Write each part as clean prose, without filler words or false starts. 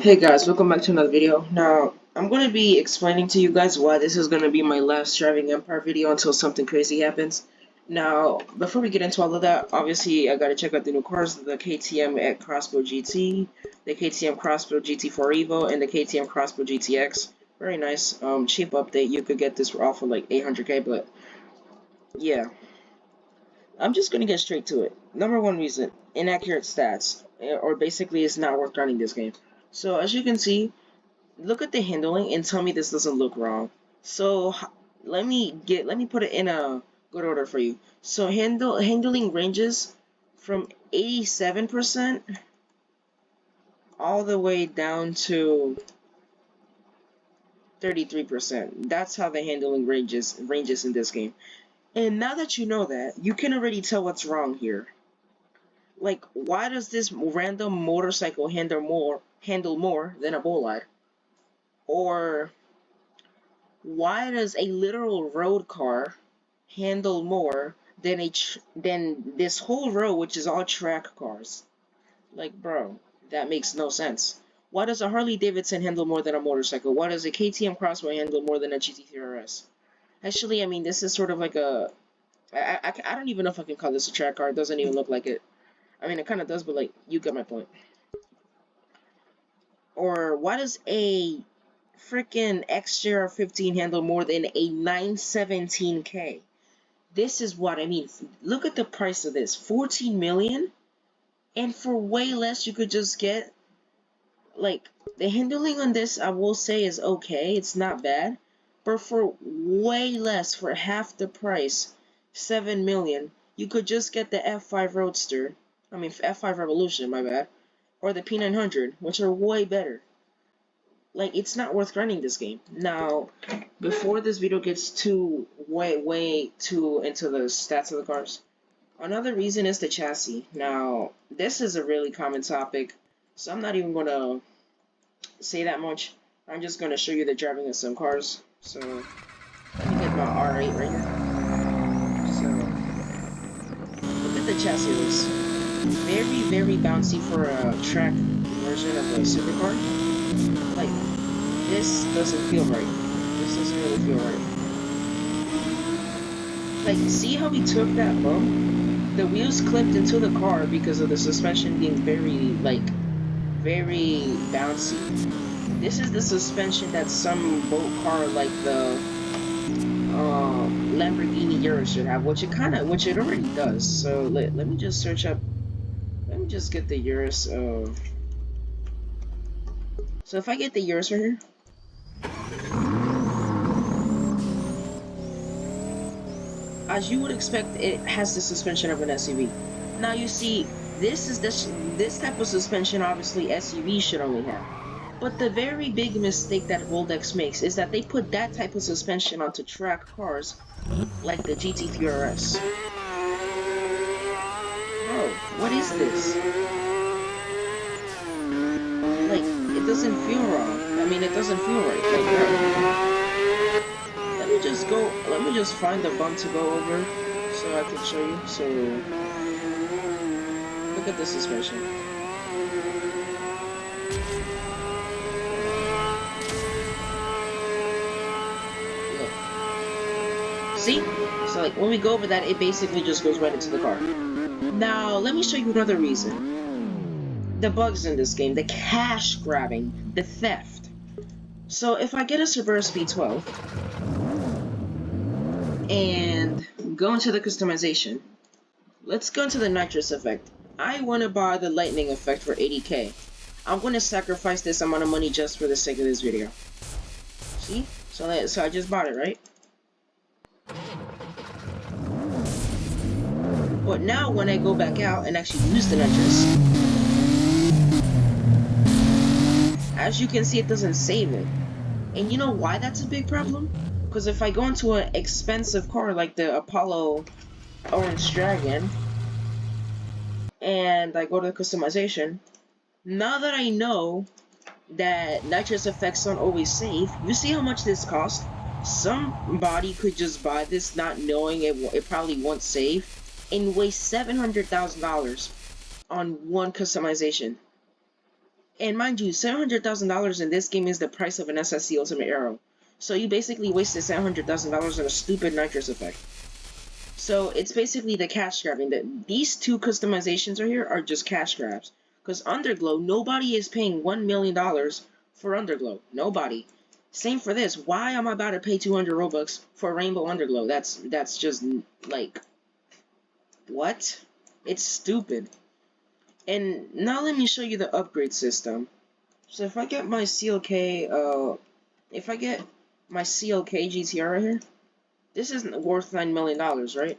Hey guys, welcome back to another video. Now, I'm going to be explaining to you guys why this is going to be my last Driving Empire video until something crazy happens. Now, before we get into all of that, obviously I got to check out the new cars, the KTM at Crossbow GT, the KTM Crossbow GT4 Evo, and the KTM Crossbow GTX. Very nice, cheap update. You could get this for off for like 800k, but yeah. I'm just going to get straight to it. Number one reason, inaccurate stats, or basically it's not worth running this game. So as you can see, look at the handling and tell me this doesn't look wrong. So let me put it in a good order for you. So handling ranges from 87% all the way down to 33%. That's how the handling ranges in this game. And now that you know that, you can already tell what's wrong here. Like, why does this random motorcycle handle more than a Bolide? Or why does a literal road car handle more than this whole row, which is all track cars? Like, bro, that makes no sense. Why does a Harley Davidson handle more than a motorcycle? Why does a KTM Crossbow handle more than a GT3 RS? Actually, I mean, this is sort of like a... I don't even know if I can call this a track car. It doesn't even look like it. I mean, it kind of does, but, like, you get my point. Or why does a freaking XJR15 handle more than a 917K? This is what I mean. Look at the price of this. 14 million? And for way less you could just get, like, the handling on this I will say is okay. It's not bad. But for way less, for half the price, 7 million, you could just get the F5 Roadster. I mean, F5 Revolution, my bad. Or the P900, which are way better. Like, it's not worth running this game. Now, before this video gets way too into the stats of the cars, another reason is the chassis. Now, this is a really common topic, so I'm not even going to say that much. I'm just going to show you the driving of some cars. So, let me get my R8 right here. So, look at the chassis of this. Very bouncy for a track version of a supercar. Like, this doesn't feel right. This doesn't really feel right. Like, see how he took that bump? The wheels clipped into the car because of the suspension being very bouncy. This is the suspension that some boat car like the Lamborghini Urus should have, which it already does. So let me just search up. Let me just get the Urus. So if I get the Urus right here. As you would expect, it has the suspension of an SUV. Now you see, this type of suspension obviously SUVs should only have. But the very big mistake that Roldex makes is that they put that type of suspension onto track cars like the GT3 RS. Bro, what is this? Like, it doesn't feel wrong. I mean, it doesn't feel right. Like, bro. Let me just find the bump to go over so I can show you. So, look at the suspension. Look. See? So, like, when we go over that, it basically just goes right into the car. Now, let me show you another reason. The bugs in this game, the cash grabbing, the theft. So, if I get a Subaru Speed12, and go into the customization. Let's go into the nitrous effect. I want to buy the lightning effect for 80k. I'm going to sacrifice this amount of money just for the sake of this video. See? So I just bought it, right? But now when I go back out and actually use the nitrous, as you can see, it doesn't save it. And you know why that's a big problem? Because if I go into an expensive car like the Apollo Orange Dragon, and I go to the customization, now that I know that nitrous effects don't always save, you see how much this cost? Somebody could just buy this not knowing it probably won't save and waste $700,000 on one customization. And mind you, $700,000 in this game is the price of an SSC Ultimate Arrow. So you basically wasted $700,000 on a stupid nitrous effect. So it's basically the cash grabbing. These two customizations right here are just cash grabs. Because Underglow, nobody is paying $1 million for Underglow. Nobody. Same for this. Why am I about to pay 200 Robux for Rainbow Underglow? That's just like, what? It's stupid. And now let me show you the upgrade system. So if I get my CLK, if I get my CLK GTR right here, this isn't worth $9 million, right?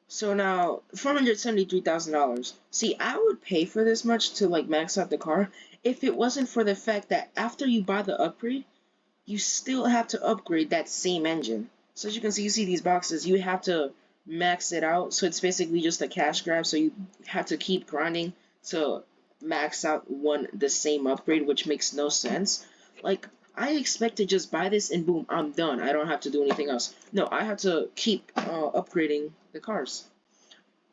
So now, $473,000. See, I would pay for this much to like max out the car if it wasn't for the fact that after you buy the upgrade, you still have to upgrade that same engine. So as you see these boxes, you have to max it out. So it's basically just a cash grab. So you have to keep grinding to max out the same upgrade, which makes no sense. Like, I expect to just buy this and boom, I'm done. I don't have to do anything else. No, I have to keep upgrading the cars,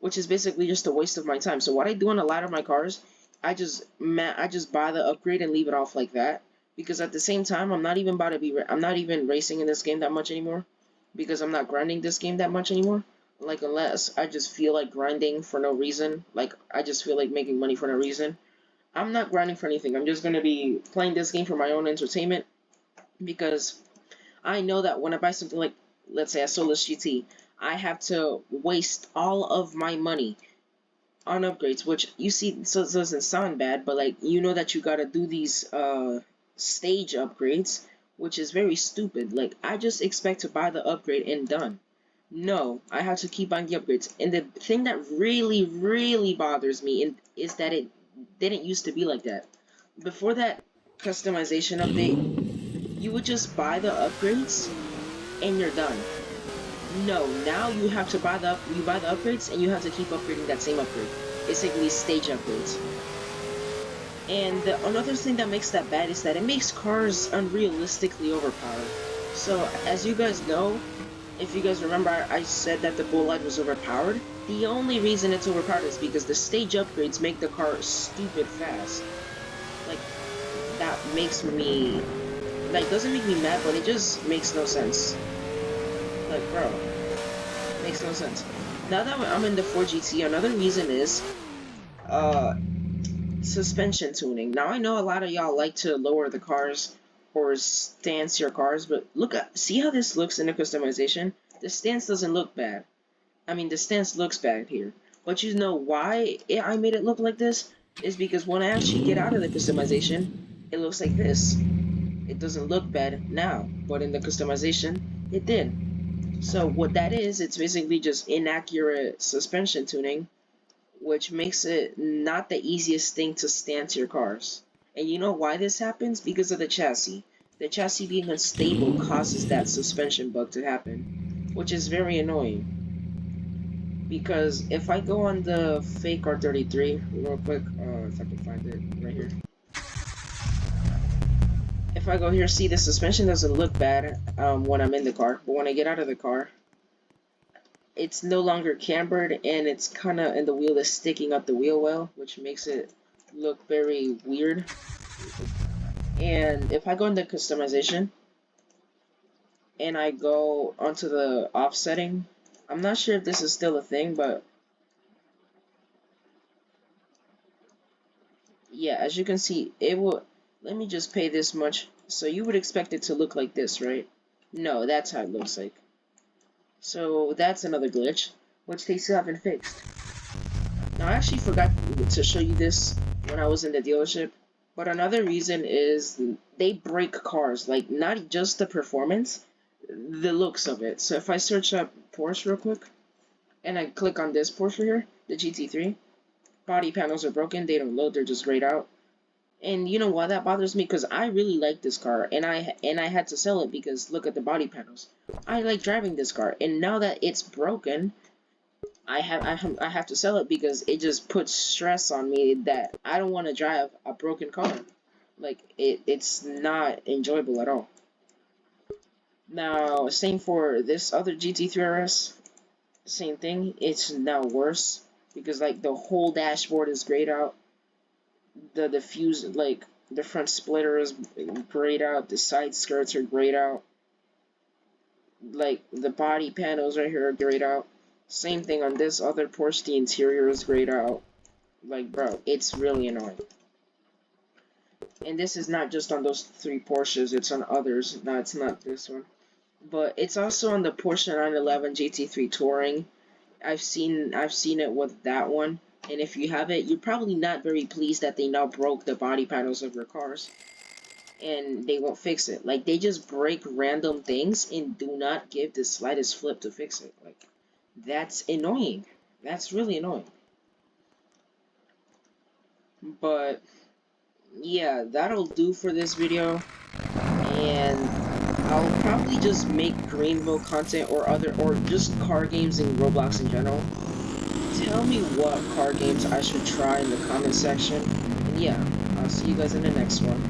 which is basically just a waste of my time. So what I do on a lot of my cars, I just buy the upgrade and leave it off like that. Because at the same time, I'm not even racing in this game that much anymore. Because I'm not grinding this game that much anymore. Like, unless I just feel like grinding for no reason. Like, I just feel like making money for no reason. I'm not grinding for anything. I'm just going to be playing this game for my own entertainment. Because I know that when I buy something like, let's say a Solus GT, I have to waste all of my money on upgrades, which you see, so it doesn't sound bad, but like, you know that you gotta do these stage upgrades, which is very stupid. Like, I just expect to buy the upgrade and done. No, I have to keep buying the upgrades. And the thing that really, really bothers me is that it didn't used to be like that. Before that customization update, you would just buy the upgrades and you're done. No, now you have to buy the upgrades and you have to keep upgrading that same upgrade. Basically stage upgrades. And another thing that makes that bad is that it makes cars unrealistically overpowered. So as you guys know, if you guys remember, I said that the Bullite was overpowered. The only reason it's overpowered is because the stage upgrades make the car stupid fast. Like, that makes me, like, doesn't make me mad, but it just makes no sense. Like, bro, makes no sense. Now that I'm in the 4GT, another reason is suspension tuning. Now I know a lot of y'all like to lower the cars or stance your cars, but see how this looks in the customization? The stance doesn't look bad. I mean, the stance looks bad here. But you know why I made it look like this? Is because when I actually get out of the customization, it looks like this. It doesn't look bad now, but in the customization, it did. So what that is, it's basically just inaccurate suspension tuning, which makes it not the easiest thing to stance your cars. And you know why this happens? Because of the chassis. The chassis being unstable causes that suspension bug to happen, which is very annoying. Because if I go on the fake R33 real quick, if I can find it right here. If I go here, see the suspension doesn't look bad when I'm in the car, but when I get out of the car, it's no longer cambered and it's kind of, and the wheel is sticking up the wheel well, which makes it look very weird. And if I go into customization and I go onto the offsetting, I'm not sure if this is still a thing, but yeah, as you can see, it will, let me just pay this much. So you would expect it to look like this, right? No, that's how it looks like. So that's another glitch, which they still haven't fixed. Now, I actually forgot to show you this when I was in the dealership, but another reason is they break cars, like not just the performance, the looks of it. So if I search up Porsche real quick, and I click on this Porsche here, the GT3, body panels are broken, they don't load, they're just grayed out. And you know why that bothers me? Because I really like this car, and I had to sell it because look at the body panels. I like driving this car, and now that it's broken, I have to sell it because it just puts stress on me that I don't want to drive a broken car. Like, it's not enjoyable at all. Now, same for this other GT3 RS. Same thing. It's now worse because like the whole dashboard is grayed out. The diffuse, like, The front splitter is grayed out. The side skirts are grayed out. Like, the body panels right here are grayed out. Same thing on this other Porsche. The interior is grayed out. Like, bro, it's really annoying. And this is not just on those 3 Porsches. It's on others. No, it's not this one. But it's also on the Porsche 911 GT3 Touring. I've seen it with that one. And if you have it, you're probably not very pleased that they now broke the body panels of your cars. And they won't fix it. Like, they just break random things and do not give the slightest flip to fix it. Like, that's annoying. That's really annoying. But, yeah, that'll do for this video. And I'll probably just make Greenville content or just car games and Roblox in general. Tell me what car games I should try in the comment section. And yeah, I'll see you guys in the next one.